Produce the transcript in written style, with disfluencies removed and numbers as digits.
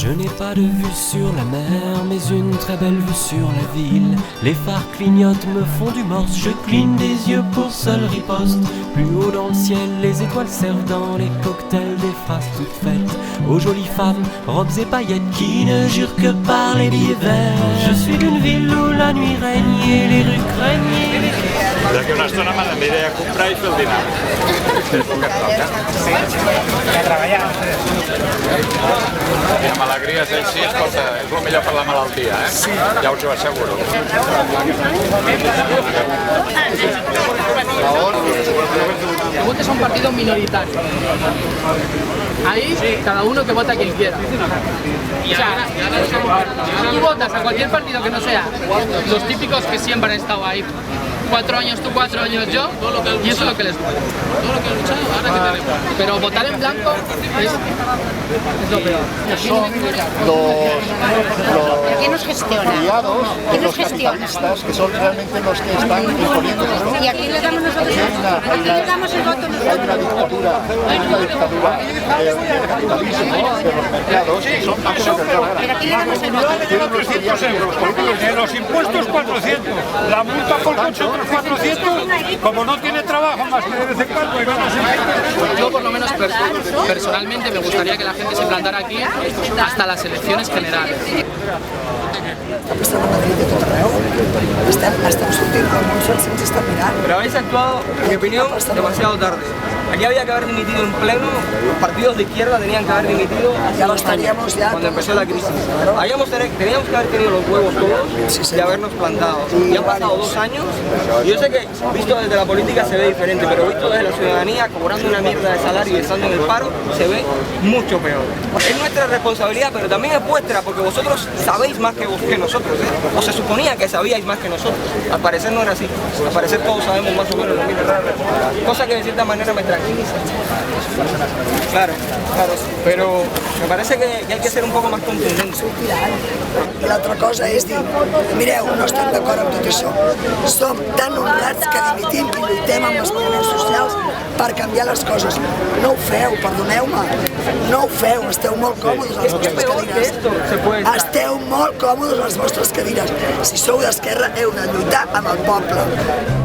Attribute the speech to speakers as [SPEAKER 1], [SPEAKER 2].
[SPEAKER 1] Je n'ai pas de vue sur la mer, mais une très belle vue sur la ville. Les phares clignotent, me font du morse, je cligne des yeux pour seul riposte. Plus haut dans le ciel, les étoiles servent dans les cocktails des phrases toutes faites aux jolies femmes, robes et paillettes qui ne jurent que par les billets verts. Je suis d'une ville où la nuit règne et les rues craignent.
[SPEAKER 2] D'aquí una estona m'aniré a comprar i fer el dinar. L'època et toca.
[SPEAKER 3] Sí, a treballar.
[SPEAKER 2] I amb alegries així, escolta, és el millor per la malaltia, eh? Sí. Ja us ho asseguro.
[SPEAKER 4] Que votes a un partido minoritario. Ahí, cada uno que vota a quien quiera. O sea, tú votas a cualquier partido que no sea los típicos que siempre han estado ahí. 4 años tú, 4 años yo, y eso es lo que les duele. Todo lo que han luchado, ahora que tenemos. Pero votar en blanco es lo peor.
[SPEAKER 5] ¿Quién nos gestiona? ¿Quién nos gestiona?
[SPEAKER 6] Que son realmente los que están imponiendo los votos.
[SPEAKER 5] ¿Y a quién le damos nosotros? ¿A quién le damos el voto nosotros?
[SPEAKER 6] Hay una dictadura del capitalismo, de los mercados, que son máquinas del trabajo.
[SPEAKER 5] ¿Pero a quién le damos el voto?
[SPEAKER 2] Tienen 300 euros, de los impuestos 400, la multa por coche otros 400, como no tiene trabajo más que de vez en cuando y van a seguir.
[SPEAKER 4] Yo por lo menos personalmente me gustaría que la gente se plantara aquí hasta las elecciones generales.
[SPEAKER 7] Ha passat a Madrid de tot arreu, estem sortint com un sol sense estar mirant.
[SPEAKER 8] Pero habéis actuado, en mi opinión, demasiado tarde. Aquí había que haber dimitido en pleno, los partidos de izquierda tenían que haber dimitido
[SPEAKER 7] Ya lo estaríamos ya.
[SPEAKER 8] cuando empezó la crisis. Teníamos que haber tenido los huevos todos y habernos plantado. Y han pasado 2 años, y yo sé que visto desde la política se ve diferente, pero visto desde la ciudadanía, cobrando una mierda de salario y estando en el paro, se ve mucho peor. Es nuestra responsabilidad, pero también es vuestra, porque vosotros sabéis más que nosotros, ¿eh? O se suponía que sabíais más que nosotros. Al parecer no era así. Al parecer todos sabemos más o menos lo mismo. Cosa que de cierta manera me tranquiliza. Claro, pero me parece que hay que ser un poco más contundente.
[SPEAKER 7] I l'altra cosa és dir, mireu, no estem d'acord amb tot això. Som tan honrats que dimitim i lluitem amb els moviments socials per canviar les coses. No ho feu, perdoneu-me, no ho feu, esteu molt còmodes a les vostres cadires. Esteu molt còmodes a les vostres cadires. Si sou d'esquerra heu de lluitar amb el poble.